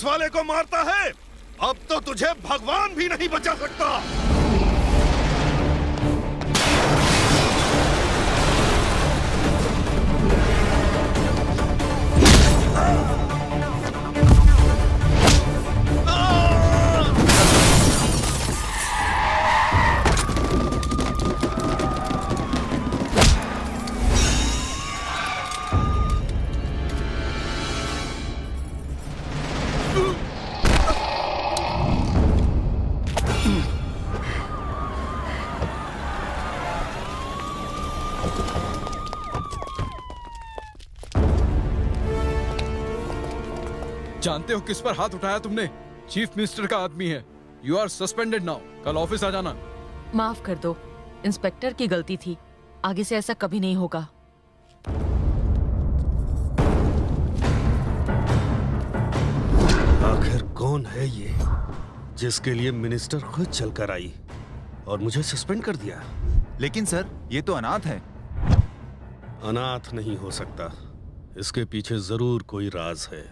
Police वाले को मारता है, अब तो तुझे भगवान भी नहीं बचा सकता। जानते हो किस पर हाथ उठाया तुमने? चीफ मिनिस्टर का आदमी है। You are suspended now. कल ऑफिस आ जाना। माफ कर दो, इंस्पेक्टर की गलती थी। आगे से ऐसा कभी नहीं होगा। आखिर कौन है ये जिसके लिए मिनिस्टर खुद चलकर आई और मुझे सस्पेंड कर दिया? लेकिन सर, ये तो अनाथ है। अनाथ नहीं हो सकता, इसके पीछे जरूर कोई राज है।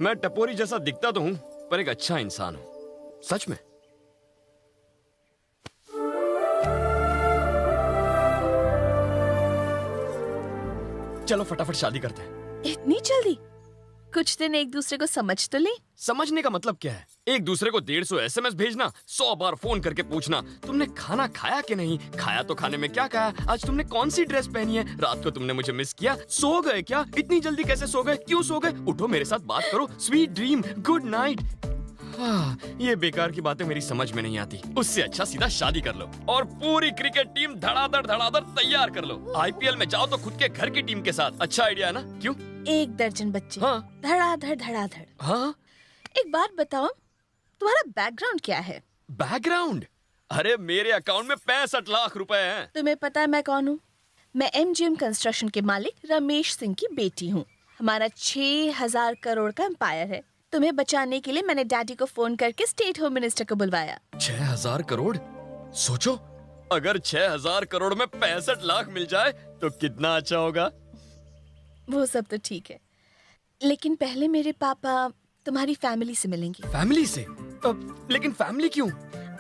मैं टपोरी जैसा दिखता तो हूं, पर एक अच्छा इंसान हूं, सच में। चलो फटाफट शादी करते हैं। इतनी जल्दी? कुछ दिन एक दूसरे को समझ तो ले। समझने का मतलब क्या है? एक दूसरे को 150 SMS भेजना, 100 बार फोन करके पूछना तुमने खाना खाया कि नहीं, खाया तो खाने में क्या खाया, आज तुमने कौन सी ड्रेस पहनी है, रात को तुमने मुझे मिस किया, सो गए क्या, इतनी जल्दी कैसे सो गए, क्यों सो गए, उठो मेरे साथ बात करो, स्वीट ड्रीम, गुड नाइट। ये बेकार की बातें मेरी समझ में नहीं आती। उससे अच्छा सीधा शादी कर लो और पूरी क्रिकेट टीम धड़ाधड़ तैयार कर लो। IPL में जाओ तो खुद के घर की टीम के साथ। अच्छा आइडिया है ना? क्यों? 1 दर्जन बच्चे। हाँ। धड़ाधड़। हाँ। एक बात बताओ, तुम्हारा बैकग्राउंड क्या है? बैकग्राउंड? अरे मेरे अकाउंट में 65 लाख रुपए हैं। तुम्हें पता है मैं कौन हूँ? मैं MGM कंस्ट्रक्शन के मालिक रमेश सिंह की बेटी हूँ। हमारा 6000 करोड़ का एम्पायर है। तुम्हें बचाने के लिए मैंने डैडी को फोन करके स्टेट होम मिनिस्टर को बुलवाया। 6000 करोड़? सोचो, अगर 6000 करोड़ में 65 लाख मिल जाए तो कितना अच्छा होगा। वो सब तो ठीक है, लेकिन पहले मेरे पापा तुम्हारी फैमिली से मिलेंगे। फैमिली से? लेकिन फैमिली क्यों?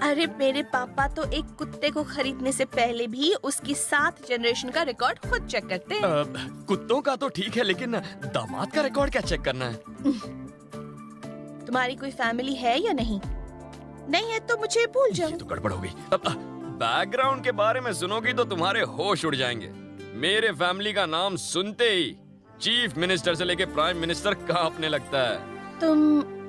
अरे मेरे पापा तो एक कुत्ते को खरीदने से पहले भी उसकी 7 जनरेशन का रिकॉर्ड खुद चेक करते हैं। कुत्तों का तो ठीक है, लेकिन दामाद का रिकॉर्ड क्या चेक करना है? तुम्हारी कोई फैमिली है या नहीं? नहीं है तो मुझे भूल जाओ। ये तो गड़बड़ हो गई। बैकग्राउंड के बारे में सुनोगी तो तुम्हारे होश उड़ जाएंगे। मेरे फैमिली का नाम सुनते ही चीफ मिनिस्टर से लेके प्राइम मिनिस्टर कांपने लगता है। तुम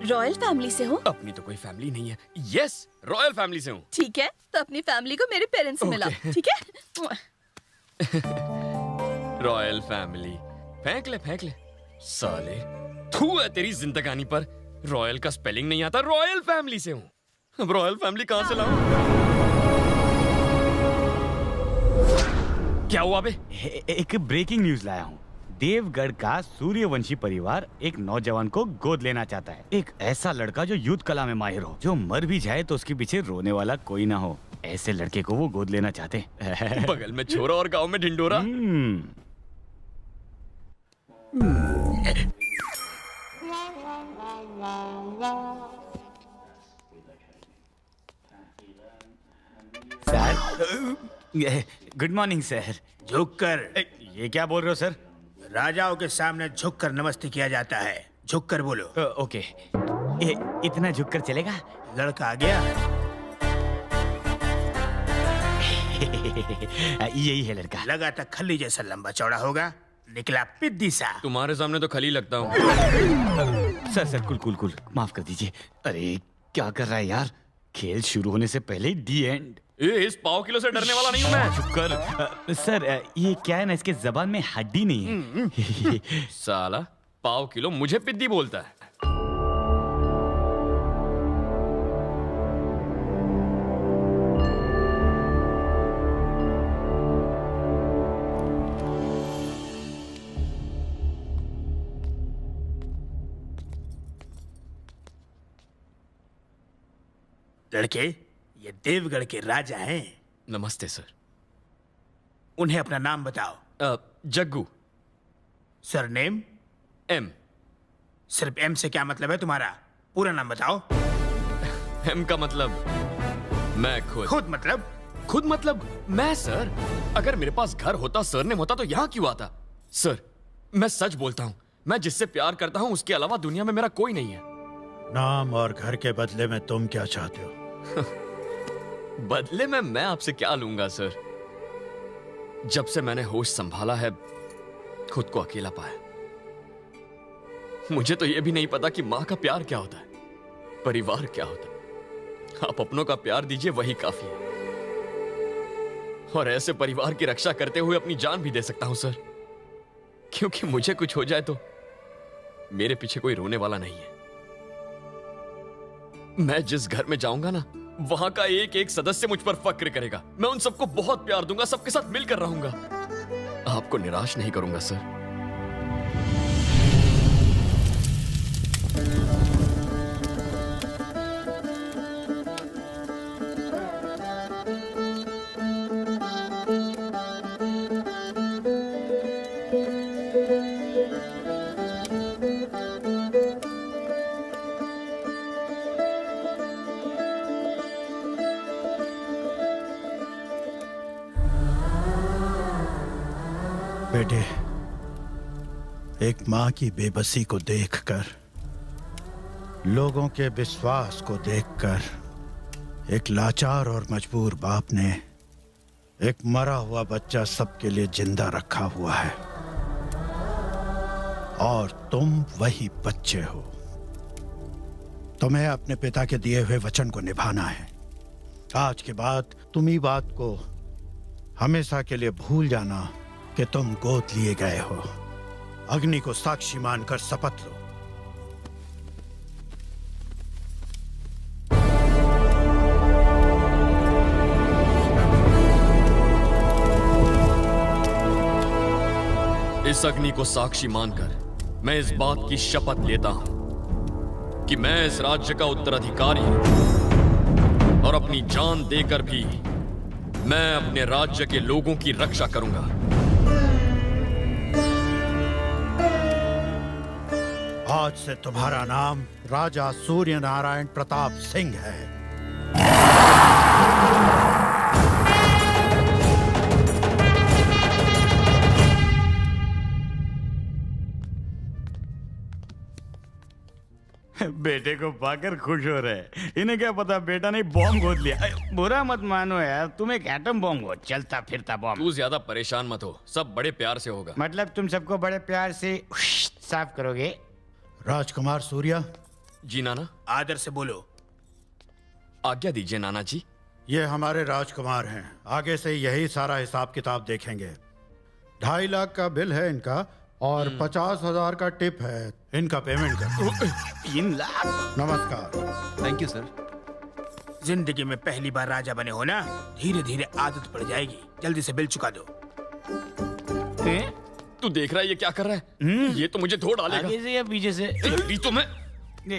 रॉयल फैमिली से हो? अपनी तो कोई फैमिली नहीं है। यस, रॉयल फैमिली से हूँ। ठीक है, तो अपनी फैमिली को मेरे पेरेंट्स से मिलाओ, ठीक है? रॉयल फैमिली फेंक ले साले। थू है तेरी जिंदगानी पर। रॉयल का स्पेलिंग नहीं आता, रॉयल फैमिली से हूँ। अब रॉयल फैमिली कहाँ से लाऊं? क्या हुआ बे? एक ब्रेकिंग न्यूज लाया हूँ। देवगढ़ का सूर्यवंशी परिवार एक नौजवान को गोद लेना चाहता है। एक ऐसा लड़का जो युद्ध कला में माहिर हो, जो मर भी जाए तो उसके पीछे रोने वाला कोई ना हो। ऐसे लड़के को वो गोद लेना चाहते। बगल में छोरा और गांव में ढिंडोरा। Sir, good morning sir. झुककर। ये क्या बोल रहे हो सर? राजाओं के सामने झुककर नमस्ते किया जाता है। झुककर बोलो। ओके। इतना झुककर चलेगा? लड़का आ गया। यही है लड़का। लगा था खली जैसा लंबा चौड़ा होगा, निकला पिद्दी सा। तुम्हारे सामने तो खली लगता हूँ। सर कुल माफ कर दीजिए। अरे क्या कर रहा है यार? खेल शुरू होने से पहले दी एंड। इस पाव किलो से डरने वाला नहीं हूँ मैं। चुप कर। सर ये क्या है ना, इसके जबान में हड्डी नहीं है। साला पाव किलो मुझे पिद्दी बोलता है। लड़के, ये देवगढ़ के राजा हैं। नमस्ते सर। उन्हें अपना नाम बताओ। जग्गू। सरनेम? एम। सिर्फ एम से क्या मतलब है तुम्हारा? पूरा नाम बताओ। एम का मतलब मैं खुद। खुद मतलब? खुद मतलब मैं सर। अगर मेरे पास घर होता, सरनेम होता तो यहाँ क्यों आता? सर, मैं सच बोलता हूँ, मैं जिससे प्यार करता हूँ उसके अलावा दुनिया में मेरा कोई नहीं है। नाम और घर के बदले में तुम क्या चाहते हो? बदले में मैं आपसे क्या लूंगा सर? जब से मैंने होश संभाला है, खुद को अकेला पाया। मुझे तो यह भी नहीं पता कि मां का प्यार क्या होता है, परिवार क्या होता है। आप अपनों का प्यार दीजिए, वही काफी है। और ऐसे परिवार की रक्षा करते हुए अपनी जान भी दे सकता हूं सर, क्योंकि मुझे कुछ हो जाए तो मेरे पीछे कोई रोने वाला नहीं है। मैं जिस घर में जाऊंगा ना, वहां का एक एक सदस्य मुझ पर फक्र करेगा। मैं उन सबको बहुत प्यार दूंगा, सबके साथ मिलकर रहूंगा। आपको निराश नहीं करूंगा सर। बेटे, एक माँ की बेबसी को देखकर, लोगों के विश्वास को देखकर, एक लाचार और मजबूर बाप ने एक मरा हुआ बच्चा सबके लिए जिंदा रखा हुआ है। और तुम वही बच्चे हो। तुम्हें अपने पिता के दिए हुए वचन को निभाना है। आज के बाद तुम ही बात को हमेशा के लिए भूल जाना कि तुम गोद लिए गए हो। अग्नि को साक्षी मानकर शपथ लो। इस अग्नि को साक्षी मानकर मैं इस बात की शपथ लेता हूं कि मैं इस राज्य का उत्तराधिकारी हूं और अपनी जान देकर भी मैं अपने राज्य के लोगों की रक्षा करूंगा। आज से तुम्हारा नाम राजा सूर्य नारायण प्रताप सिंह है। बेटे को पाकर खुश हो रहे। इन्हें क्या पता बेटा ने बॉम्ब गोद लिया। बुरा मत मानो यार, तुम एक एटम बॉम्ब हो, चलता फिरता बॉम्ब। तू ज्यादा परेशान मत हो, सब बड़े प्यार से होगा। मतलब तुम सबको बड़े प्यार से साफ करोगे? राजकुमार सूर्या। जी नाना। आदर से बोलो। आज्ञा दीजिए नाना जी। ये हमारे राजकुमार हैं। आगे से यही सारा हिसाब किताब देखेंगे। 2.5 लाख का बिल है इनका और 50,000 का टिप है। इनका पेमेंट कर। 3 लाख? नमस्कार। Thank you sir. जिंदगी में पहली बार राजा बने हो ना, धीरे धीरे आदत पड़ जाएगी। जल्दी से बिल चुका दो। तू देख रहा है ये क्या कर रहा है? ये तो मुझे धो डालेगा। आगे से या पीछे से? तेरी तो मैं।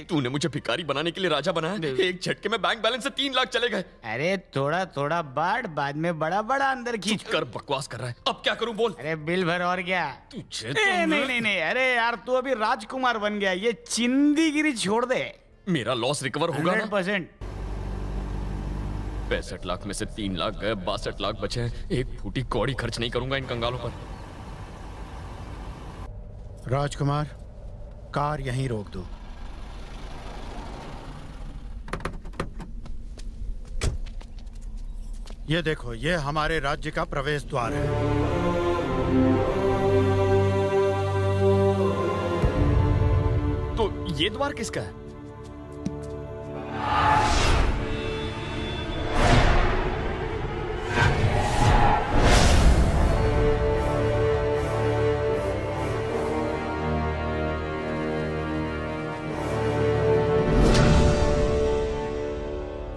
तूने मुझे भिखारी बनाने के लिए राजा बनाया, एक झटके में बैंक बैलेंस से 3 लाख चले गए। अरे थोड़ा थोड़ा बाढ़, बाद में बड़ा बड़ा अंदर खींच कर। बकवास कर रहा है। अब क्या करूं बोल? अरे बिल भर और क्या। तुझे नहीं, अरे यार तू अभी राजकुमार बन गया, ये चिंदीगिरी छोड़ दे। मेरा लॉस रिकवर होगा ना? 100%। 65 लाख में से 3 लाख गए, 62 लाख बचे हैं। एक फूटी कौड़ी खर्च नहीं करूंगा इन कंगालों पर। राजकुमार, कार यहीं रोक दो। ये देखो, ये हमारे राज्य का प्रवेश द्वार है। तो ये द्वार किसका है?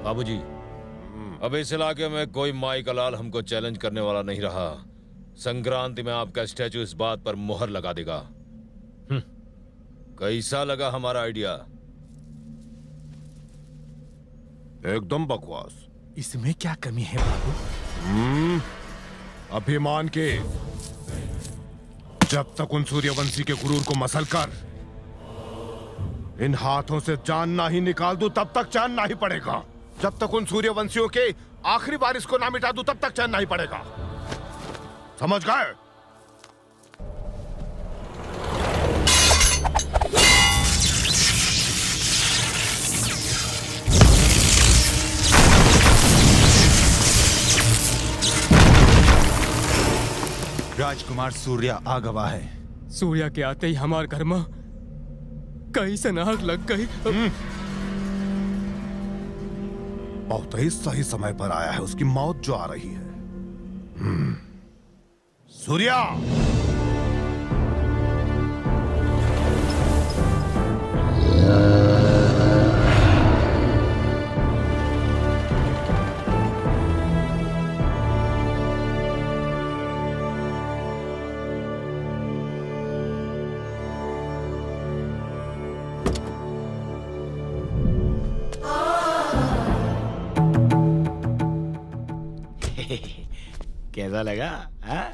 बाबूजी, अब इस इलाके में कोई माई का लाल हमको चैलेंज करने वाला नहीं रहा। संक्रांति में आपका स्टैचू इस बात पर मोहर लगा देगा। कैसा लगा हमारा आइडिया? एकदम बकवास। इसमें क्या कमी है बाबू? अभिमान के। जब तक उन सूर्यवंशी के गुरूर को मसल कर इन हाथों से जान ना ही निकाल दूं तब तक चैन ना ही पड़ेगा। जब तक उन सूर्यवंशियों के आखिरी बारिश को ना मिटा दूं तब तक चैन नहीं पड़ेगा। समझ गए? राजकुमार सूर्य आ गवा है। सूर्या के आते ही हमार घर में कहीं से नाक लग गई। बहुत ही सही समय पर आया है उसकी मौत जो आ रही है। सूर्या, कैसा लगा? हाँ?